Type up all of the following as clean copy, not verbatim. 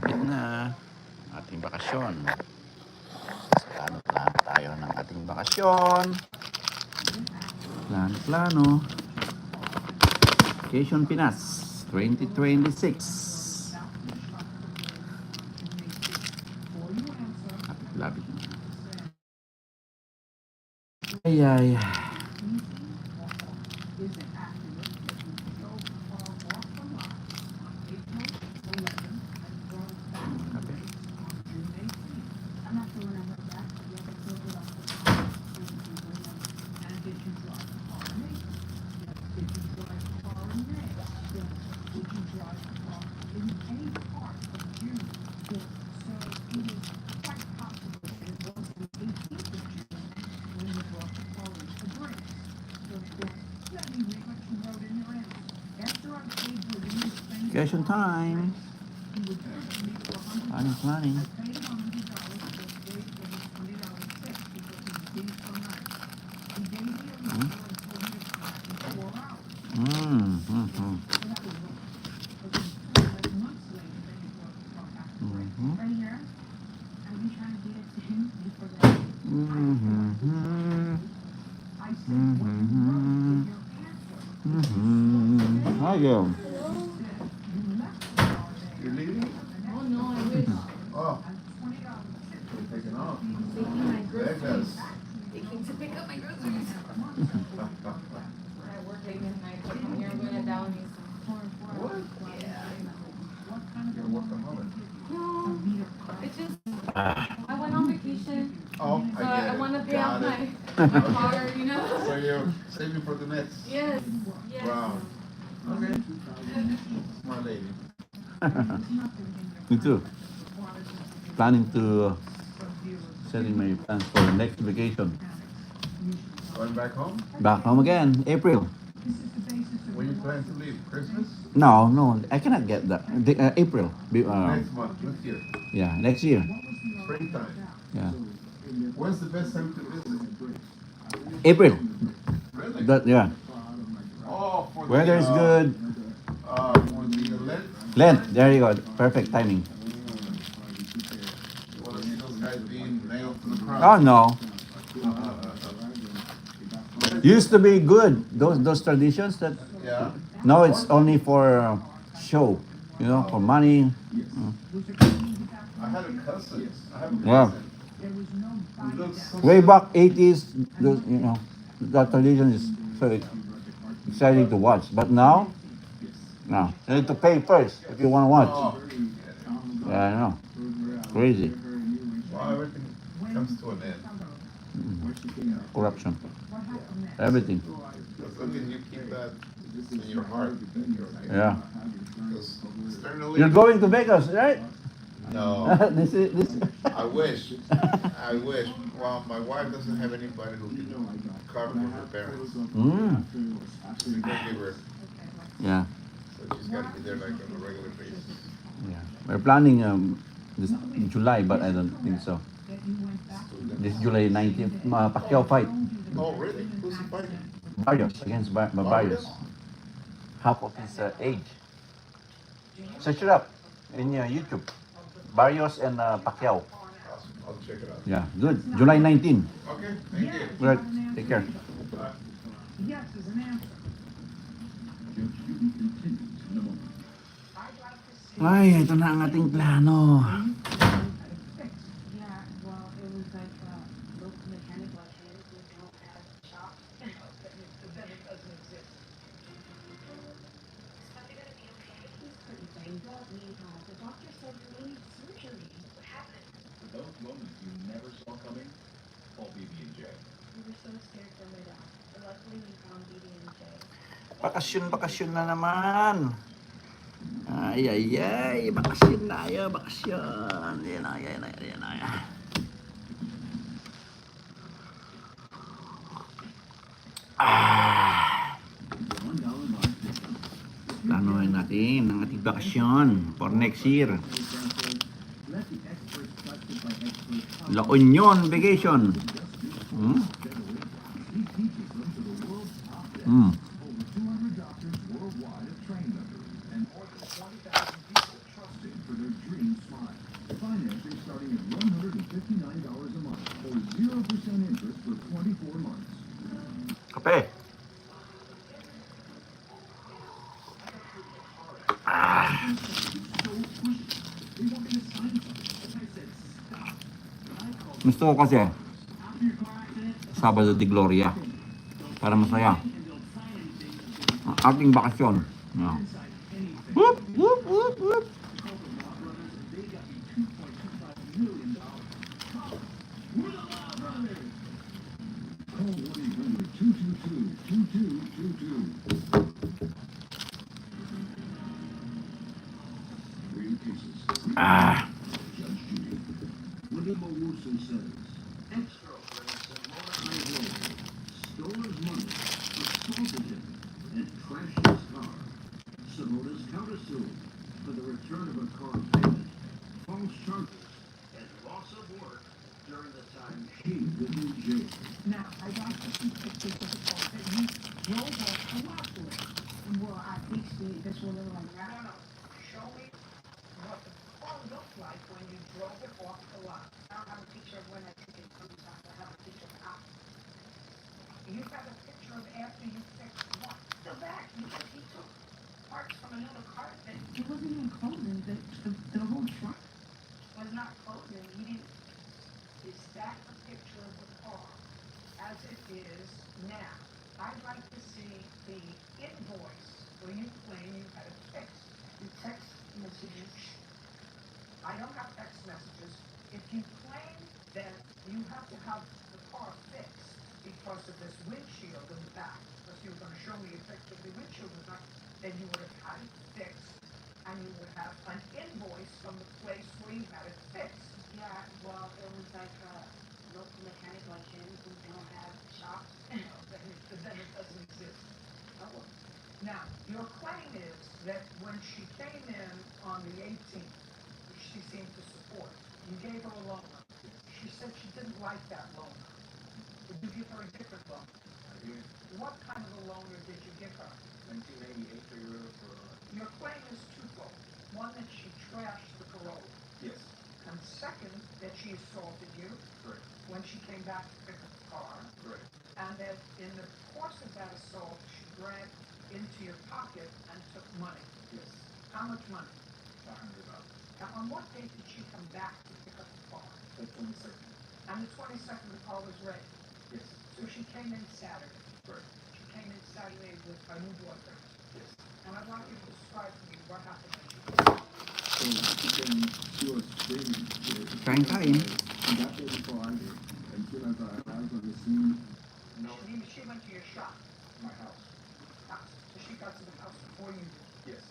Malapit na ating bakasyon. Plano tayo ng ating bakasyon. Plano. Vacation Pinas 2026. Lapit na. Ay. Vacation time. Planning. Hi, girl. You're leaving? Oh no, I wish. Oh. You're taking off. Taking my groceries. Vegas. Taking to pick up my groceries. I work late at night, but from here I'm going to Downey's. What? Yeah. You're a workaholic. No, it's just, I went on vacation, Oh, so I get I it. want to pay Got off it. my car, you know? So you're saving for the next. Yes, yes. Wow. Okay. Smart lady. Me too. Planning to setting my plans for the next vacation. Going back home? Back home again, April. When you plan to leave? Christmas? No, I cannot get that. April. Next month, next year. Yeah, next year. Springtime. Yeah, When's the best time to visit? April. Really? Yeah. Oh, for the, Weather is good. For the Lent? Lent. There you go. Perfect timing. You want to see those guys being nailed to the cross? Oh no. Used to be good. Those traditions that Yeah. now it's only for show. You know, for money. I had a cousin. I have a Yeah. cousin. He looks so Way back 80s, that tradition is so exciting to watch. But now, no, you need to pay first if you want to watch. Oh, Yeah, I know. Crazy. well, everything comes to an end. Corruption. Everything. As long as you keep that in your heart, then you're okay. Yeah. Because externally, You're going to Vegas, right? no. this. I wish. I wish. Well, my wife doesn't have anybody who can cover for her parents. She's a caregiver, Yeah. so she's got to be there like on a regular basis. Yeah. We're planning this July, but I don't think so. This July 19th, Pacquiao fight. Oh, really? Who's he fighting? Barrios against Barrios. Half of his age. Search it up in YouTube. Barrios and Pacquiao. I'll check it out. Yeah, good. July 19. Okay, thank you. Right. Take care. Bye. Yes is an answer. Ay, ito na ang ating plano. Yeah, well, it was like local mechanic like him. We don't have a shop. Then it doesn't exist. He's pretty plain. Don't need help. The doctor said you need surgery. What happened? Those moments you never saw coming, call BB&J. We were so scared for my dad. But luckily we found BB&J. Bakasyon na naman. Ay, bakasyon na tayo, bakasyon. Yan na. Planohin natin ang ating bakasyon for next year. La Union vacation. Kape. Ah. Gusto ko kasi Sabado de Gloria para masaya ang ating bakasyon. Yeah. Whoop, whoop, whoop, whoop. Ah. Samoda's countersued for the return of a car payment, false charges, and loss of work during the time she was in jail. Now, I got some pictures of the car that you drove off a lot with. Well, I fixed this one little like that. No, show me what the car looked like when you drove it off the lot. I don't have a picture of when I took it from the top. I have a picture of after. You have a picture of after you fixed what? The back. He took parts from another car that it wasn't even clothing. The whole truck was not clothing. He didn't. Is that a picture of the car as it is now? I'd like to see the invoice where you claim you had it fixed. The text messages. I don't have text messages. If you claim that you have to have the car fixed because of this windshield in the back, because you were going to show me a picture of the windshield was not, then you would have had it fixed and you would have an invoice from the place where you had it fixed. Yeah, well, it was like a local mechanic like him who don't have shops. Then it doesn't exist. Oh, Now, your claim is that when she came in on the 18th, she seemed to support. You gave her a loaner. She said she didn't like that loaner. Did you give her a different loaner? I did. What kind of a loaner did you give her? 1988 Toyota Corolla. Your claim is twofold. One, that she trashed the Corolla. Yes, And second, that she assaulted you correct, when she came back to pick up the car. correct. And that in the course of that assault, she grabbed into your pocket and took money. Yes, How much money? $500. Now, on what date did she come back to pick up the car? The 22nd. And the 22nd, the car was ready. Yes, So she came in Saturday. correct. She came in Saturday with her new boyfriend. Yes. And I'd like you to describe to me what happened when she So she was screaming. Kain kain. She got there before I did. And soon as I arrived on the scene, No, She went to your shop, my house. house. So she got to the house before you did. Yes.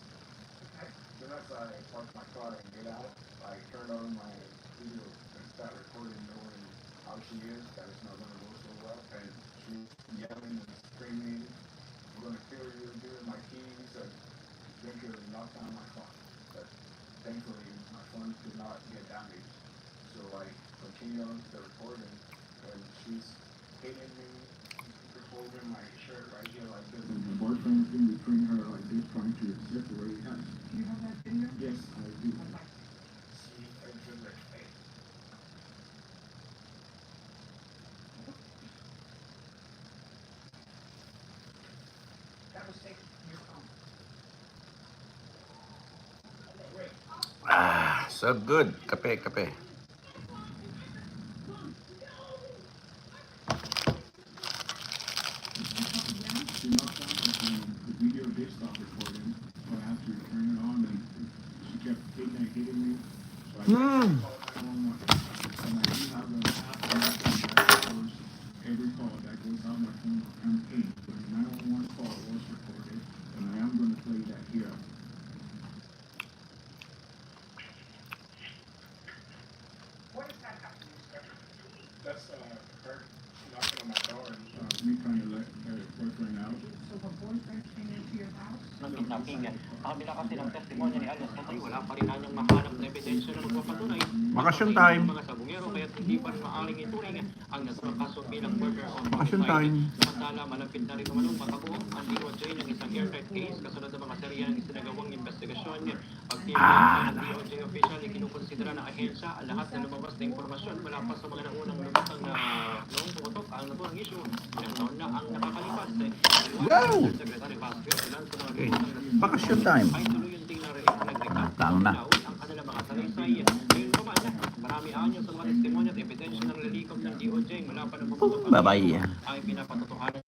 Okay? Soon as I parked my car and get out, I turned on my video and start recording knowing how she is, that it's not gonna go so well, and she's yelling and screaming, I'm gonna kill you, give me my keys, and eventually knocked down my phone. But thankfully, my phone did not get damaged, so I continued the recording, and she's hitting me, holding my shirt right here like this. and her boyfriend's in between her like this, trying to separate us. Do you have that video? Yes, I do. I'd like See, exhibit A. that was taken from your phone. Ah, so good. Kape, kape. She knocked out the video did stop recording, so I had to turn it on and she kept hitting me. So I called 911. And I do have an app that records every call that goes out my phone I'm paid. So the 911 call was recorded and I am going to play that here. What does that have to do with That's her knocking on my door and Me trying to let her boyfriend out. So her boyfriend came into your house? Napinggan. Kabila kasi ng testimonya ni alias Tatay, wala pa rin anyang mahanap na ebidensya na magpapatunay. Bakasyon time. Mga sabungero kaya hindi pa rin maaling ituring ang nasabang kaso bilang murder of Bakasyon homicide. time. Samantala, malapit na rin naman makabuo ang DOJ ng isang airtight case kasunod ng mga serya ng isinagawang investigasyon investigasyon. Pagtibay ng DOJ official, kinukonsidera ng ahensya ang lahat na lumabas na impormasyon mula pa sa mga naunang lumutang na noong pumutok ang nabuang issue. Ilang taon na ang nakakalipas. Wow! Secretary Vasquez, ilan sa mga Okay. lumutang na Vacation time. ay tuloy yung tingnan rin ang nagrekap Tama na. ang kanilang mga salaysay. Ngayon pa man, marami anyo sa mga testimonya at ebidensya ng lalikom ng DOJ mula pa ng pumutok ang Bye-bye. issue ay pinapatotohanan